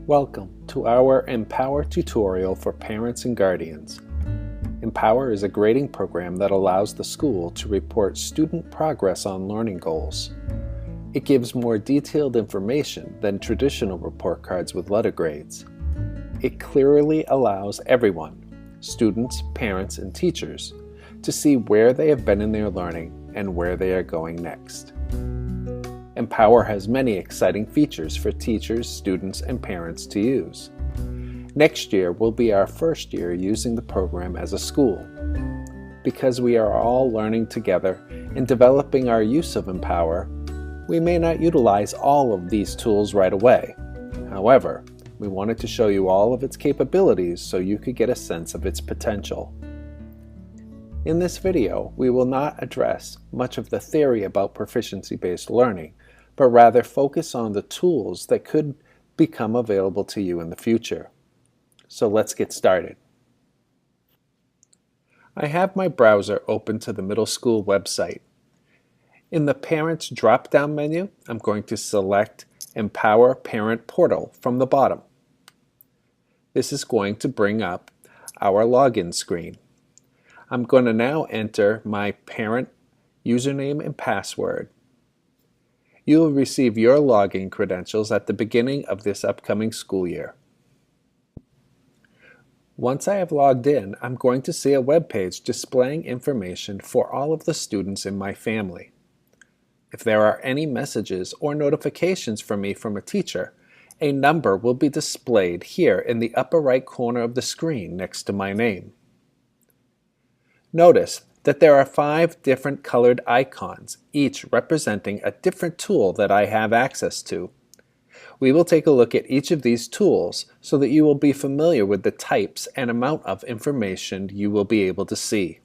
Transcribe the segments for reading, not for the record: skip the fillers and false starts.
Welcome to our Empower tutorial for parents and guardians. Empower is a grading program that allows the school to report student progress on learning goals. It gives more detailed information than traditional report cards with letter grades. It clearly allows everyone, students, parents, and teachers, to see where they have been in their learning and where they are going next. Empower has many exciting features for teachers, students, and parents to use. Next year will be our first year using the program as a school. Because we are all learning together and developing our use of Empower, we may not utilize all of these tools right away. However, we wanted to show you all of its capabilities so you could get a sense of its potential. In this video, we will not address much of the theory about proficiency-based learning, but rather focus on the tools that could become available to you in the future. So let's get started. I have my browser open to the middle school website. In the Parents drop-down menu, I'm going to select Empower Parent Portal from the bottom. This is going to bring up our login screen. I'm going to now enter my parent username and password. You will receive your login credentials at the beginning of this upcoming school year. Once I have logged in, I'm going to see a web page displaying information for all of the students in my family. If there are any messages or notifications for me from a teacher, a number will be displayed here in the upper right corner of the screen next to my name. Notice that there are 5 different colored icons, each representing a different tool that I have access to. We will take a look at each of these tools so that you will be familiar with the types and amount of information you will be able to see.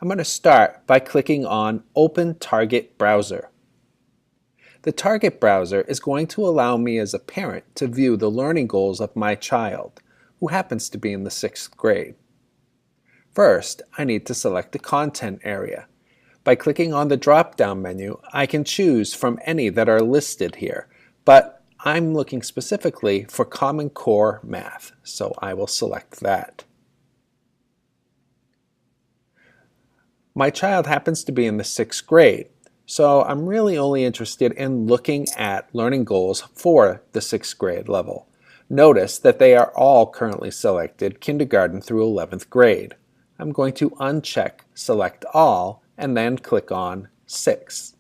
I'm going to start by clicking on Open Target Browser. The Target Browser is going to allow me as a parent to view the learning goals of my child, who happens to be in the 6th grade. First, I need to select the content area. By clicking on the drop-down menu, I can choose from any that are listed here, but I'm looking specifically for Common Core Math, so I will select that. My child happens to be in the 6th grade, so I'm really only interested in looking at learning goals for the 6th grade level. Notice that they are all currently selected kindergarten through 11th grade. I'm going to uncheck Select All and then click on 6.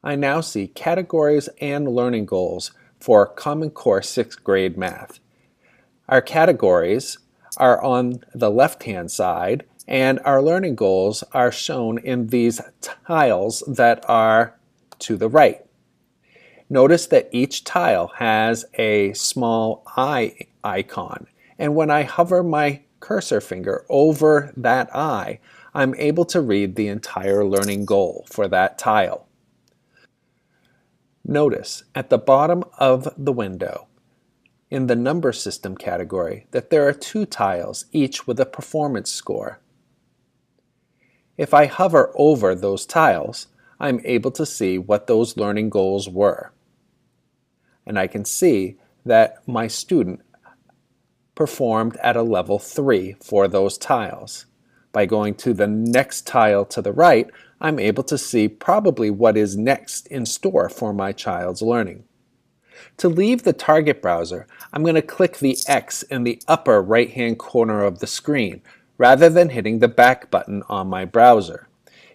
I now see categories and learning goals for Common Core 6th grade math. Our categories are on the left-hand side and our learning goals are shown in these tiles that are to the right. Notice that each tile has a small eye icon, and when I hover my cursor finger over that eye, I'm able to read the entire learning goal for that tile. Notice at the bottom of the window, in the number system category, that there are 2 tiles, each with a performance score. If I hover over those tiles, I'm able to see what those learning goals were. And I can see that my student performed at a level 3 for those tiles. By going to the next tile to the right, I'm able to see probably what is next in store for my child's learning. To leave the target browser, I'm going to click the X in the upper right-hand corner of the screen, rather than hitting the back button on my browser.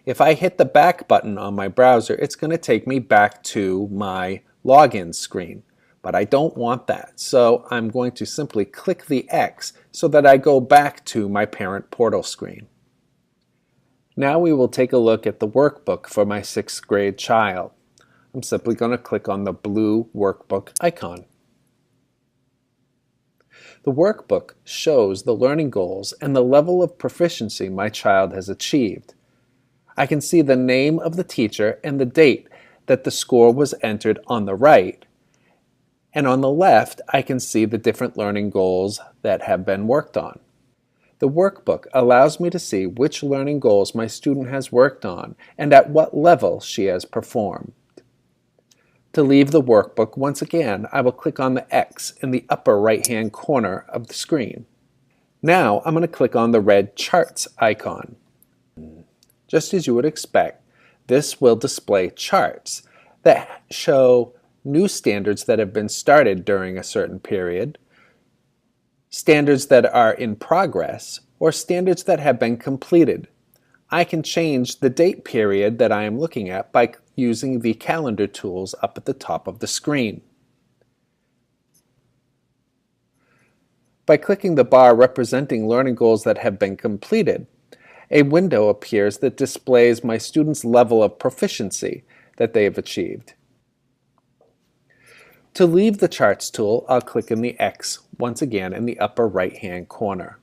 If I hit the back button on my browser, it's going to take me back to my login screen. But I don't want that, so I'm going to simply click the X so that I go back to my parent portal screen. Now we will take a look at the workbook for my 6th grade child. I'm simply going to click on the blue workbook icon. The workbook shows the learning goals and the level of proficiency my child has achieved. I can see the name of the teacher and the date that the score was entered on the right. And on the left, I can see the different learning goals that have been worked on. The workbook allows me to see which learning goals my student has worked on and at what level she has performed. To leave the workbook, once again, I will click on the X in the upper right-hand corner of the screen. Now I'm going to click on the red Charts icon. Just as you would expect, this will display charts that show new standards that have been started during a certain period, standards that are in progress, or standards that have been completed. I can change the date period that I am looking at by using the calendar tools up at the top of the screen. By clicking the bar representing learning goals that have been completed, a window appears that displays my students' level of proficiency that they have achieved. To leave the Charts tool, I'll click in the X once again in the upper right-hand corner.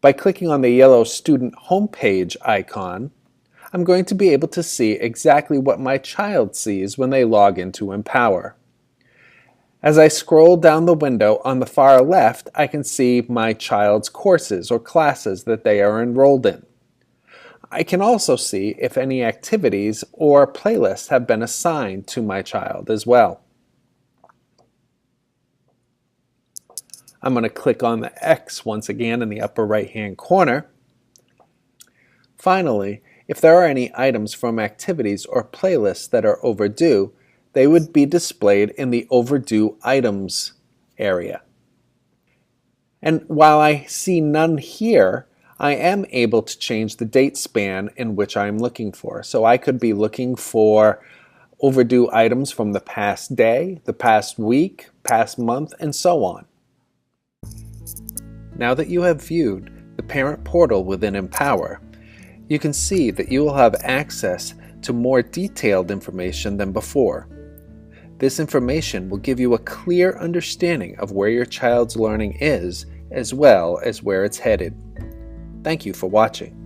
By clicking on the yellow Student Homepage icon, I'm going to be able to see exactly what my child sees when they log into Empower. As I scroll down the window on the far left, I can see my child's courses or classes that they are enrolled in. I can also see if any activities or playlists have been assigned to my child as well. I'm going to click on the X once again in the upper right-hand corner. Finally, if there are any items from activities or playlists that are overdue, they would be displayed in the Overdue Items area. And while I see none here, I am able to change the date span in which I'm looking for. So I could be looking for overdue items from the past day, the past week, past month, and so on. Now that you have viewed the parent portal within Empower, you can see that you will have access to more detailed information than before. This information will give you a clear understanding of where your child's learning is, as well as where it's headed. Thank you for watching.